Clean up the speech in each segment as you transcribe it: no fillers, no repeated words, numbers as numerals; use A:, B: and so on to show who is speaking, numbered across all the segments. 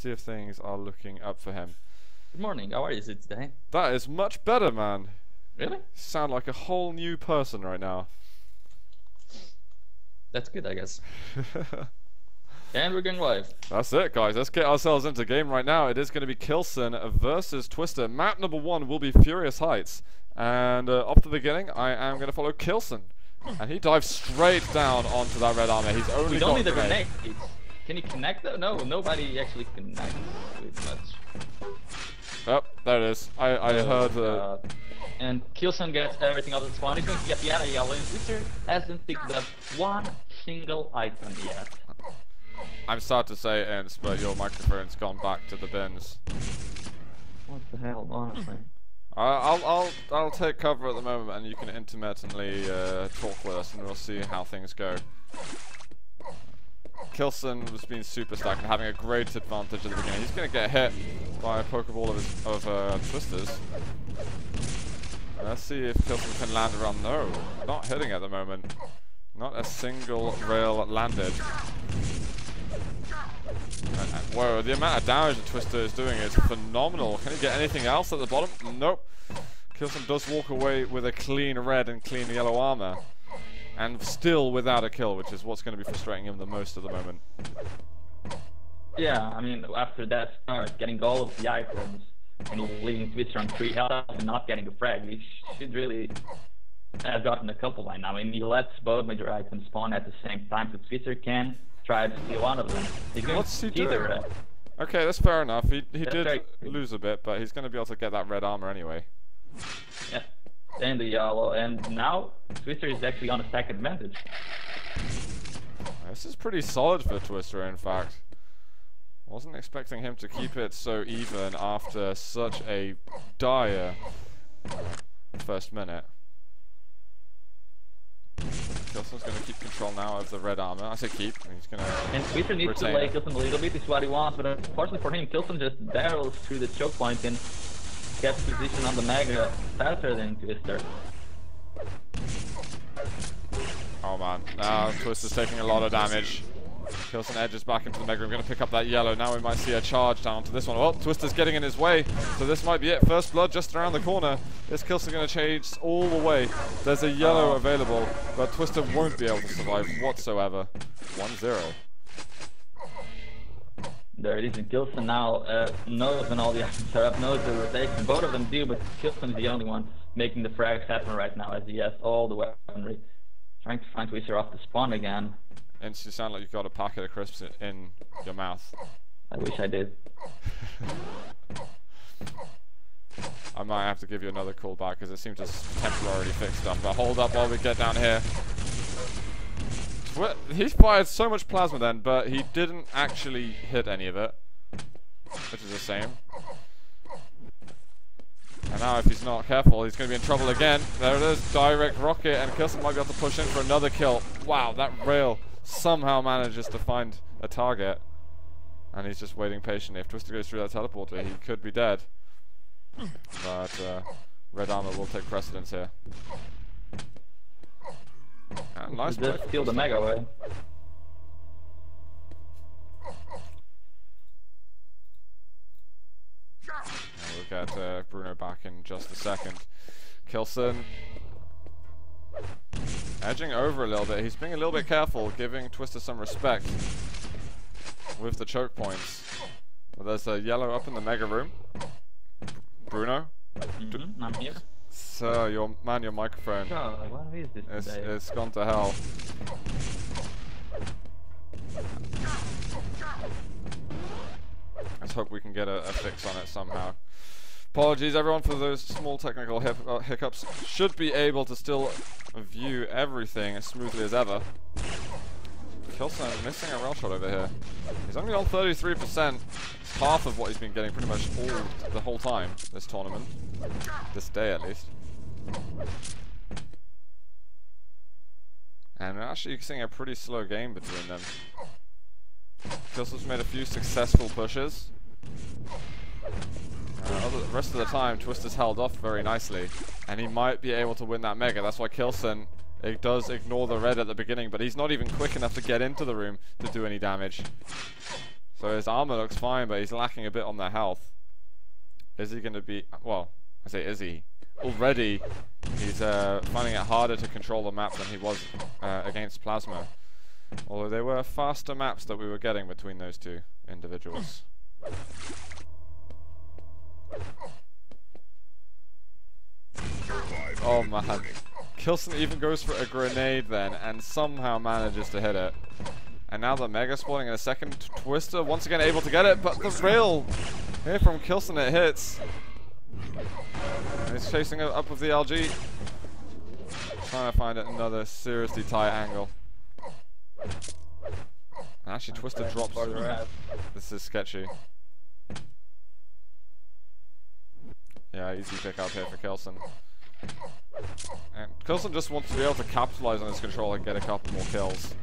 A: see if things are looking up for him.
B: Good morning, how are you today?
A: That is much better, man.
B: Really?
A: You sound like a whole new person right now.
B: That's good, I guess. And we're going live.
A: That's it, guys. Let's get ourselves into game right now. It is going to be k1llsen versus Twister. Map number 1 will be Furious Heights. And off the beginning, I am going to follow k1llsen. And he dives straight down onto that red armor. He's only got
B: need the grenade. Can he connect though? No, nobody actually connects with much.
A: Oh, there it is. I heard
B: and k1llsen gets everything out of the spawn. He's going to get the other yellow. Twister hasn't picked up one single item yet.
A: I'm sad to say, Ince, but your microphone's gone back to the bins.
B: What the hell, honestly?
A: I'll take cover at the moment, and you can intermittently talk with us, and we'll see how things go. k1llsen was being super stacked and having a great advantage at the beginning. He's going to get hit by a Pokeball of Twisters. Let's see if k1llsen can land around. No, not hitting at the moment. Not a single rail landed. Whoa, the amount of damage that Twister is doing is phenomenal. Can he get anything else at the bottom? Nope. k1llsen does walk away with a clean red and clean yellow armor. And still without a kill, which is what's going to be frustrating him the most at the moment.
B: Yeah, I mean, after that start, getting all of the items, and he's leaving Twister on 3 health and not getting a frag, he should really have gotten a couple by now. I mean, he lets both major items spawn at the same time, so Twister can try to steal one of them.
A: What's he doing? Okay, that's fair enough. He did lose a bit, but he's going to be able to get that red armor anyway.
B: Yeah, and the yellow, and now Twister is actually on a stack advantage.
A: This is pretty solid for Twister, in fact. Wasn't expecting him to keep it so even after such a dire first minute. k1llsen's going to keep control now of the red armor. I say keep. He's going to.
B: And Twister needs to lay k1llsen a little bit. Is what he wants, but unfortunately for him, k1llsen just barrels through the choke point and gets position on the Mega faster than Twister.
A: Oh man, now Twister's taking a lot of damage. k1llsen edges back into the Mega. I'm going to pick up that yellow. Now we might see a charge down to this one. Well, Twister's getting in his way, so this might be it. First blood just around the corner. Is k1llsen going to chase all the way? There's a yellow available, but Twister won't be able to survive whatsoever. 1-0.
B: There it is, and k1llsen now knows when all the items are up, knows the rotation. Both of them do, but k1llsen is the only one making the frags happen right now, as he has all the weaponry. Trying to find Twister off the spawn again.
A: Ince, you sound like you've got a packet of crisps in your mouth.
B: I wish I did.
A: I might have to give you another call back because it seems to temporarily fix stuff. But hold up while we get down here. He's fired so much plasma then, but he didn't actually hit any of it, which is a shame. And now if he's not careful, he's going to be in trouble again. There it is, direct rocket, and k1llsen might be able to push in for another kill. Wow, that rail somehow manages to find a target. And he's just waiting patiently. If Twister goes through that teleporter, he could be dead. But red armor will take precedence here. Nice play.
B: Just steal the Mega away.
A: We'll get Bruno back in just a second. k1llsen edging over a little bit. He's being a little bit careful, giving Twister some respect with the choke points. Well, there's a yellow up in the Mega room. Bruno?
B: I'm here.
A: Sir, your microphone.
B: Oh, what is this today?
A: It's gone to hell. Let's hope we can get a fix on it somehow. Apologies everyone for those small technical hiccups. Should be able to still view everything as smoothly as ever. k1llsen missing a rail shot over here. He's only on 33%. It's half of what he's been getting pretty much the whole time this tournament. This day at least. And we're actually seeing a pretty slow game between them. k1llsen's made a few successful pushes. The rest of the time, Twister's held off very nicely, and he might be able to win that Mega. That's why k1llsen does ignore the red at the beginning, but he's not even quick enough to get into the room to do any damage. So his armor looks fine, but he's lacking a bit on the health. Is he going to be... Well, I say is he. Already, he's finding it harder to control the map than he was against Plasma. Although they were faster maps that we were getting between those two individuals. Oh man. k1llsen even goes for a grenade then, and somehow manages to hit it. And now the Mega spawning in a second. Twister once again able to get it, but the rail here from k1llsen, it hits. And he's chasing it up with the LG. Trying to find another seriously tight angle. And actually Twister drops through. This is sketchy. Yeah, easy pick up here for k1llsen. And k1llsen just wants to be able to capitalize on his control and get a couple more kills.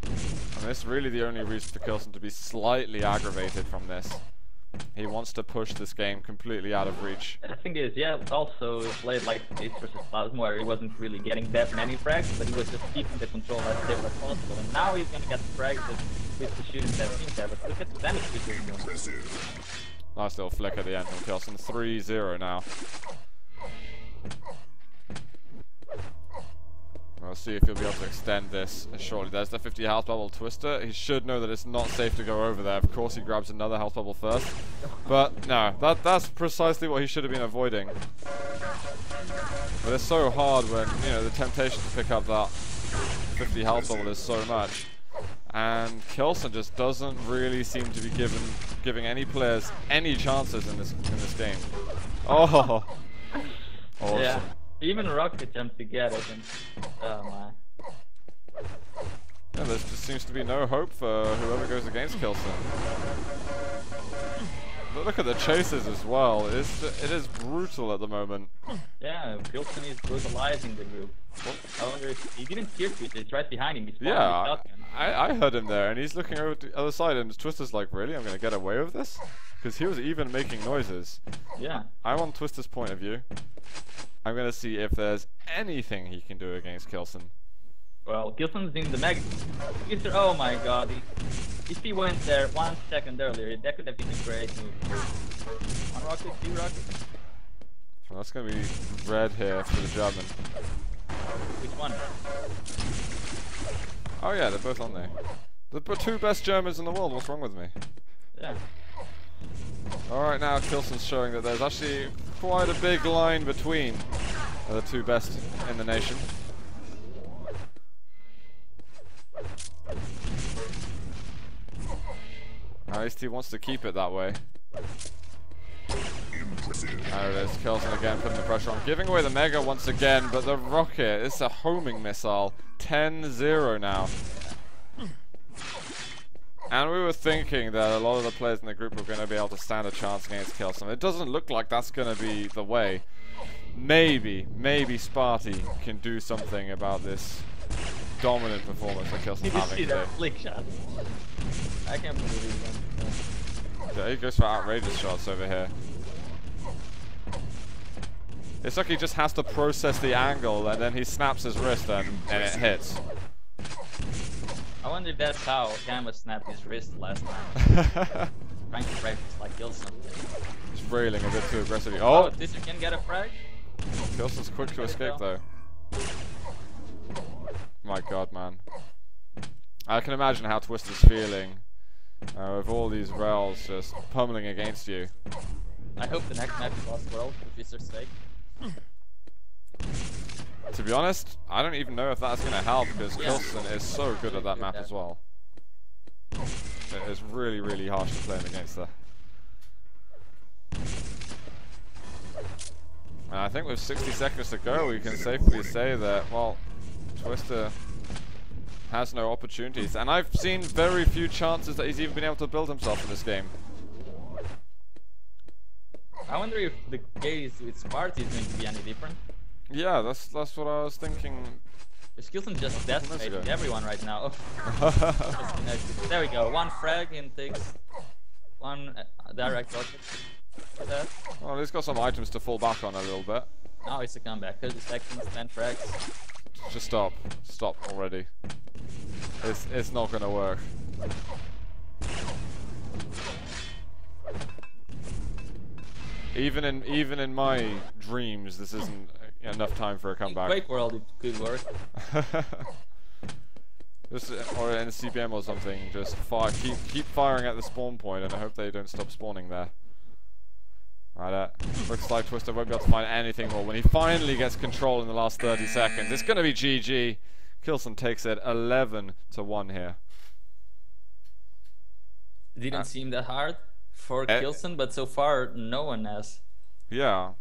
A: And this is really the only reason for k1llsen to be slightly aggravated from this. He wants to push this game completely out of reach.
B: I think it is, yeah, also played like Ace versus Plasma, where he wasn't really getting that many frags, but he was just keeping the control as stable as possible. And now he's gonna get the frags with the shooting that seems there, but look at the damage he's doing.
A: Nice little flick at the end from k1llsen. 3-0 now. We'll see if he'll be able to extend this shortly. There's the 50 health bubble Twister. He should know that it's not safe to go over there. Of course he grabs another health bubble first. But no, that's precisely what he should have been avoiding. But it's so hard when, you know, the temptation to pick up that 50 health bubble is so much. And k1llsen just doesn't really seem to be giving any players any chances in this game. Oh, awesome.
B: Yeah. Even Rock attempts to get it, and oh my.
A: Yeah, there just seems to be no hope for whoever goes against k1llsen. But look at the chases as well. It is brutal at the moment.
B: Yeah, k1llsen is brutalizing the group. I wonder if he didn't hear Twister. It's right behind him. He's
A: yeah, I heard him there, and he's looking over to the other side, and Twister's like, "Really? I'm gonna get away with this?" Because he was even making noises.
B: Yeah.
A: I want Twister's point of view. I'm gonna see if there's anything he can do against k1llsen.
B: Well, k1llsen's in the Mega. Oh my god. If he went there 1 second earlier, that could have been a great move. 1 rocket, 2 rockets.
A: Well, that's gonna be red here for the German.
B: Which one?
A: Oh yeah, they're both on there. The two best Germans in the world, what's wrong with me?
B: Yeah.
A: Alright, now k1llsen's showing that there's actually quite a big line between the two best in the nation. At least he wants to keep it that way. There it is, k1llsen again putting the pressure on, giving away the Mega once again, but the rocket, it's a homing missile. 10-0 now. And we were thinking that a lot of the players in the group were going to be able to stand a chance against k1llsen. It doesn't look like that's going to be the way. Maybe Sparty can do something about this dominant performance that k1llsen's having today.
B: That flick shot. I can't believe it.
A: Yeah, he goes for outrageous shots over here. It's like he just has to process the angle, and then he snaps his wrist and it hits.
B: I wonder if that's how Gamma snapped his wrist last time. Trying to practice like k1llsen.
A: He's railing a bit too aggressively. Oh!
B: This you can get a frag?
A: k1llsen's quick to escape though. My god, man. I can imagine how Twister's feeling with all these rails just pummeling against you.
B: I hope the next map is Lost World for Twister's sake.
A: To be honest, I don't even know if that's going to help, because k1llsen is so good at that map as well. It is really, really harsh to play him against there. And I think with 60 seconds to go, we can safely say that, well, Twister has no opportunities. And I've seen very few chances that he's even been able to build himself in this game.
B: I wonder if the case with Sparty is going to be any different.
A: Yeah, that's what I was thinking.
B: k1llsen just decimated everyone right now. There we go, 1 frag and takes 1 direct rocket.
A: Well, he's got some items to fall back on a little bit.
B: Now it's a comeback, 30 seconds, 10 frags.
A: Just stop already. It's not gonna work. Even in my dreams, this isn't enough time for a comeback.
B: In Quake World, it could work.
A: Just, or in a CPM or something, just keep firing at the spawn point, and I hope they don't stop spawning there. Right, looks like Twister won't be able to find anything more when he finally gets control in the last 30 seconds. It's going to be GG. k1llsen takes it 11-1 here.
B: Didn't seem that hard for k1llsen, but so far no one has.
A: Yeah.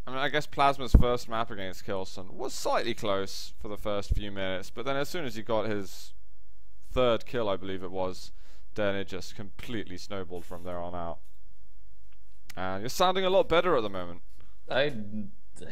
A: I mean, I guess Plasma's first map against k1llsen was slightly close for the first few minutes, but then as soon as he got his third kill, I believe it was, then it just completely snowballed from there on out. And you're sounding a lot better at the moment.
B: I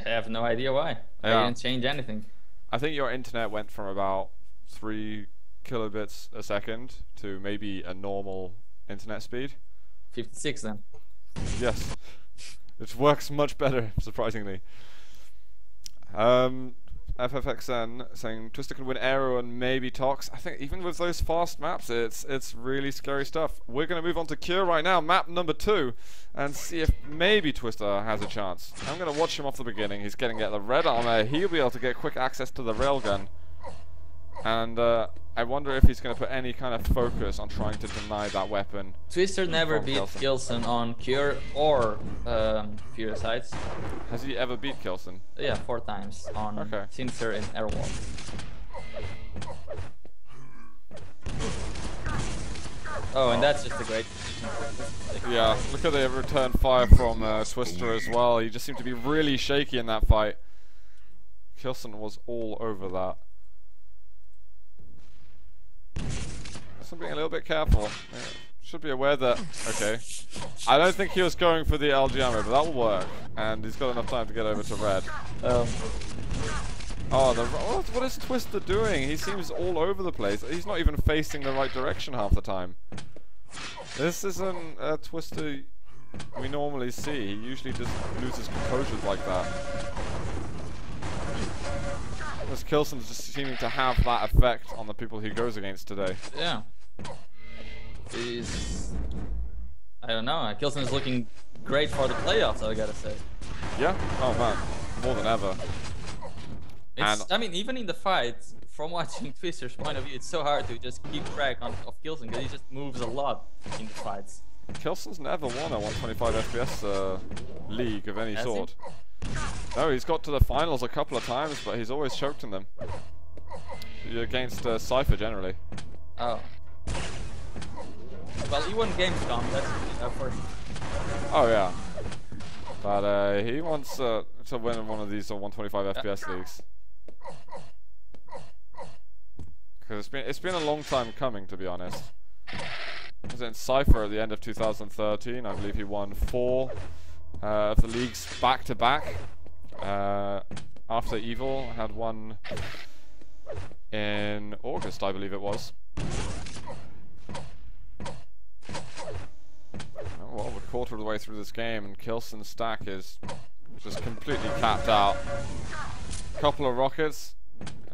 B: have no idea why.
A: Yeah.
B: I didn't change anything.
A: I think your internet went from about 3 kilobits a second to maybe a normal internet speed.
B: 56 then.
A: Yes. It works much better, surprisingly. FFXN saying Twister can win Aero and maybe Tox. I think even with those fast maps, it's really scary stuff. We're going to move on to Cure right now, map number 2, and see if maybe Twister has a chance. I'm going to watch him off the beginning. He's getting at the red armor. He'll be able to get quick access to the railgun. And I wonder if he's going to put any kind of focus on trying to deny that weapon.
B: Twister never beat k1llsen on Cure or Furious Heights.
A: Has he ever beat k1llsen?
B: Yeah, 4 times on Sinister and Airwalk. Oh, and that's just a great.
A: Yeah, look at the return fire from Twister as well. He just seemed to be really shaky in that fight. k1llsen was all over that. So being a little bit careful. Yeah, should be aware that. Okay, I don't think he was going for the LG ammo, but that will work. And he's got enough time to get over to red.
B: Oh,
A: what is Twister doing? He seems all over the place. He's not even facing the right direction half the time. This isn't a Twister we normally see. He usually just loses composure like that. This k1llsen's just seeming to have that effect on the people he goes against today.
B: Yeah. I don't know. k1llsen is looking great for the playoffs, I gotta say.
A: Yeah? Oh man, more than ever.
B: I mean, even in the fight, from watching Twister's point of view, it's so hard to just keep track of k1llsen because he just moves a lot in the fights.
A: k1llsen's never won a 125 FPS league of any sort. No, he's got to the finals a couple of times, but he's always choked in them. Against Cypher generally.
B: Oh. Well, he won Gamescom, that's for him.
A: Oh yeah. But he wants to win one of these 125 FPS leagues. Because it's been a long time coming, to be honest. He was in Cypher at the end of 2013. I believe he won 4 of the leagues back to back. After Evil had one in August, I believe it was. Oh, well, we're a quarter of the way through this game, and k1llsen's stack is just completely capped out. Couple of rockets.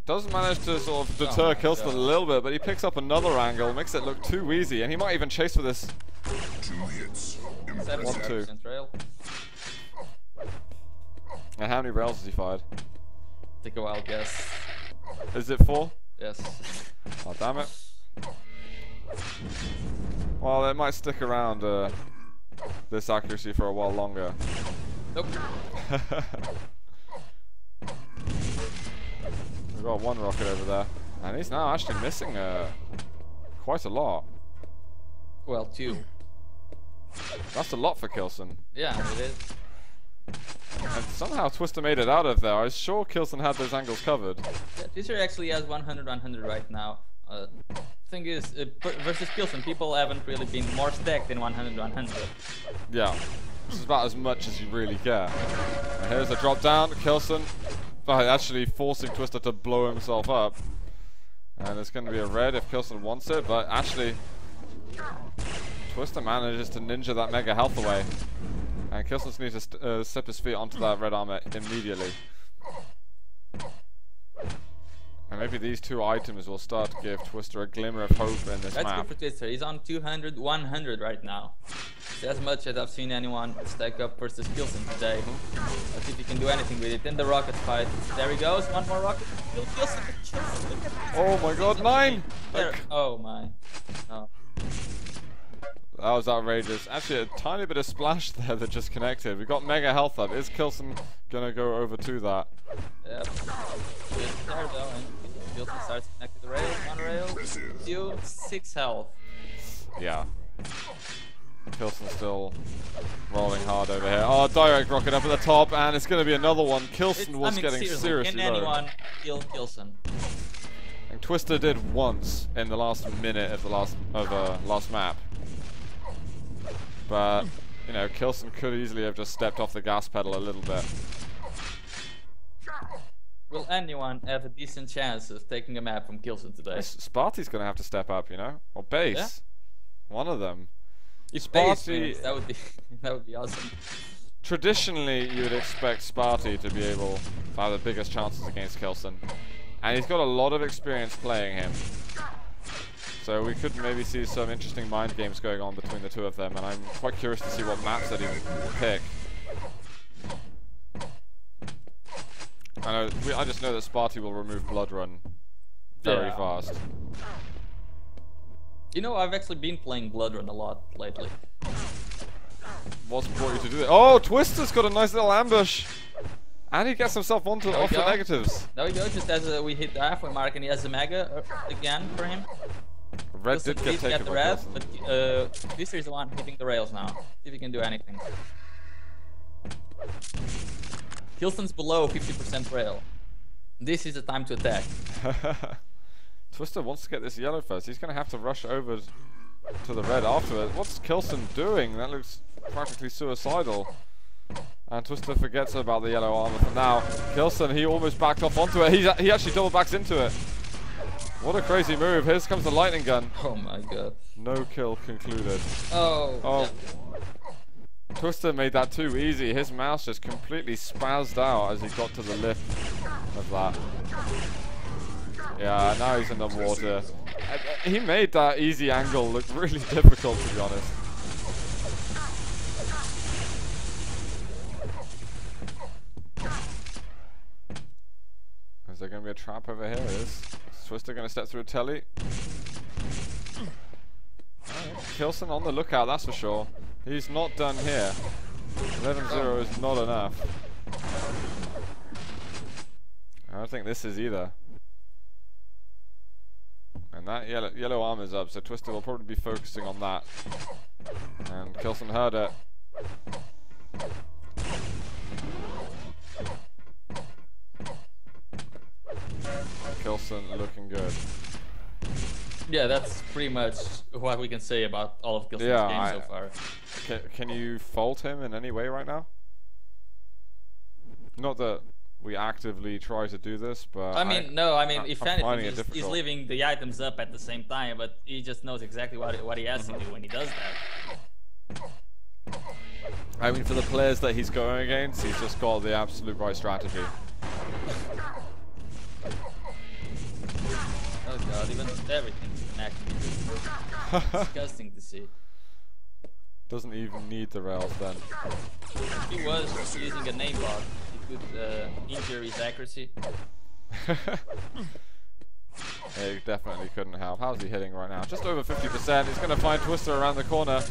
A: Doesn't manage to sort of deter k1llsen a little bit, but he picks up another angle, makes it look too easy, and he might even chase for this.
C: 2 hits.
B: 1-2. Rail.
A: And how many rails has he fired?
B: Take a wild guess.
A: Is it 4?
B: Yes.
A: Oh, damn it. Well, it might stick around this accuracy for a while longer.
B: Nope.
A: We've got 1 rocket over there. And he's now actually missing quite a lot.
B: Well, 2.
A: That's a lot for k1llsen.
B: Yeah, it is.
A: And somehow Twister made it out of there. I was sure k1llsen had those angles covered.
B: Yeah, Twister actually has 100-100 right now. Thing is, versus k1llsen, people haven't really been more stacked than 100-100.
A: Yeah, this is about as much as you really get. And here's a drop down, k1llsen actually forcing Twister to blow himself up. And it's going to be a red if k1llsen wants it, but actually Twister manages to ninja that mega health away. And k1llsen needs to slip his feet onto that red armor immediately. And maybe these 2 items will start to give Twister a glimmer of hope in this map.
B: That's good for Twister. He's on 200-100 right now. It's as much as I've seen anyone stack up versus k1llsen today. Let's see if he can do anything with it. In the rocket fight. There he goes. One more rocket. k1llsen.
A: Oh my god, 9!
B: There. Oh my. No.
A: That was outrageous. Actually, a tiny bit of splash there that just connected. We got mega health up. Is k1llsen gonna go over to that?
B: Yep. Good there though, and k1llsen starts connecting the rail. One rail. 6 health.
A: Yeah. k1llsen still rolling hard over here. Oh, direct rocket up at the top, and it's going to be another one. k1llsen was getting seriously
B: Can
A: low.
B: anyone kill k1llsen?
A: And Twister did once in the last minute of the last map. But, you know, k1llsen could easily have just stepped off the gas pedal a little bit.
B: Will anyone have a decent chance of taking a map from k1llsen today?
A: Sparty's going to have to step up, you know? Or Base.
B: Yeah?
A: One of them.
B: If Base
A: Sparty,
B: wins, that would be awesome.
A: traditionally, you would expect Sparty to be able to have the biggest chances against k1llsen. And he's got a lot of experience playing him. So we could maybe see some interesting mind games going on between the two of them, and I'm quite curious to see what maps that he will pick. I just know that Sparty will remove Blood Run very fast.
B: You know, I've actually been playing Blood Run a lot lately.
A: What's brought you to do it? Oh, Twister's got a nice little ambush! And he gets himself off the negatives.
B: There we go, just as we hit the halfway mark, and he has the mega again for him.
A: Red did get taken
B: the
A: by
B: red,
A: k1llsen.
B: but this is the one hitting the rails now. See if he can do anything. k1llsen's below 50% rail. This is the time to attack.
A: Twister wants to get this yellow first. He's going to have to rush over to the red afterwards. What's k1llsen doing? That looks practically suicidal. And Twister forgets about the yellow armor for now. k1llsen, he almost backed off onto it. He actually double backs into it. What a crazy move. Here comes the lightning gun.
B: Oh my god.
A: No kill concluded.
B: Oh.
A: Yeah. Twister made that too easy. His mouse just completely spazzed out as he got to the lip of that. Yeah, now he's in the water. He made that easy angle look really difficult, to be honest. Is there going to be a trap over here? Is Twister going to step through a telly? k1llsen on the lookout, that's for sure. He's not done here. 11-0 is not enough. I don't think this is either. And that yellow armor's up, so Twister will probably be focusing on that. And k1llsen heard it. k1llsen looking good.
B: Yeah, that's pretty much what we can say about all of k1llsen's games so far.
A: Can you fault him in any way right now? Not that we actively try to do this, but
B: I mean, no, I mean, if anything, he's leaving the items up at the same time, but he just knows exactly what he has to do when he does that.
A: I mean, for the players that he's going against, he's just got the absolute right strategy.
B: Oh god, even everything's connected. Disgusting to see.
A: Doesn't even need the rails then.
B: If he was using a name bot, he could injure his accuracy.
A: He definitely couldn't help. How's he hitting right now? Just over 50%. He's going to find Twister around the corner.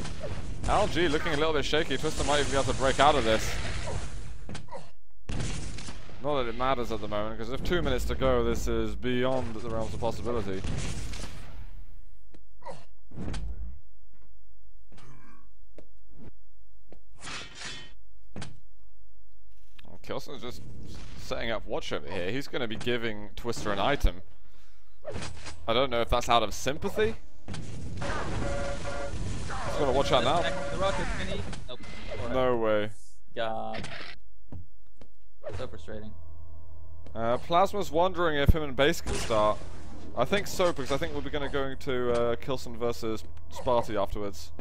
A: LG looking a little bit shaky. Twister might even be able to break out of this. Not that it matters at the moment, because with 2 minutes to go, this is beyond the realms of possibility. k1llsen's just setting up watch over here. He's going to be giving Twister an item. I don't know if that's out of sympathy. He's going to watch out now.
B: Nope.
A: No way.
B: God. So frustrating.
A: Plasma's wondering if him and Base can start. I think so, because I think we'll be going to k1llsen versus Sparty afterwards.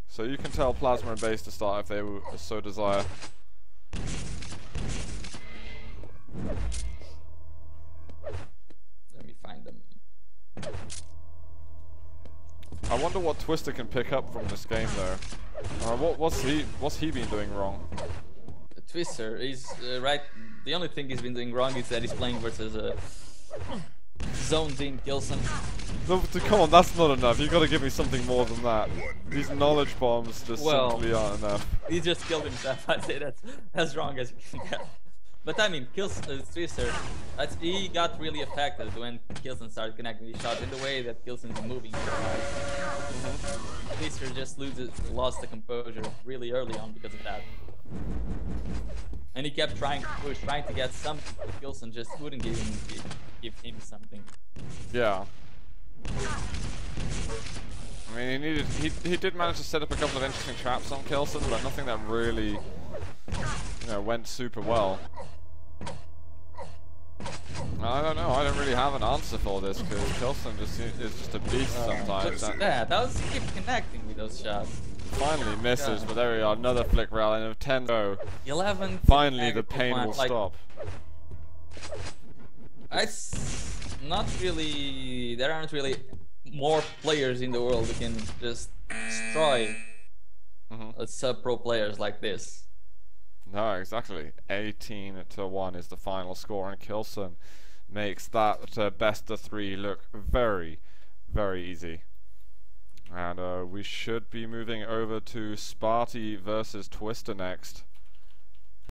A: So you can tell Plasma and Base to start if they so desire.
B: Let me find them.
A: I wonder what Twister can pick up from this game though. What's he been doing wrong?
C: Twister is right. The only thing he's been doing wrong is that he's playing versus a zoned in k1llsen.
A: No, come on, that's not enough. You got to give me something more than that. These knowledge bombs just simply aren't enough.
C: He just killed himself. I'd say that's as wrong as you can get. But I mean, Twister, he got really affected when k1llsen started connecting these shots in the way that k1llsen's moving. Twister just lost the composure really early on because of that. And he kept trying to push, trying to get something, but k1llsen just wouldn't give him something.
A: Yeah. I mean, he did manage to set up a couple of interesting traps on k1llsen, but nothing that really, you know, went super well. I don't know. I don't really have an answer for this because k1llsen is just a beast sometimes.
C: That was keep connecting with those shots.
A: Finally misses, but there we are. Another flick rally and a 10 go.
C: 11.
A: Finally, the pain will stop.
C: It's not really. There aren't really more players in the world who can just destroy sub-pro players like this.
A: No, exactly. 18-1 is the final score, and k1llsen makes that best of 3 look very, very easy. And we should be moving over to Sparty versus Twister next.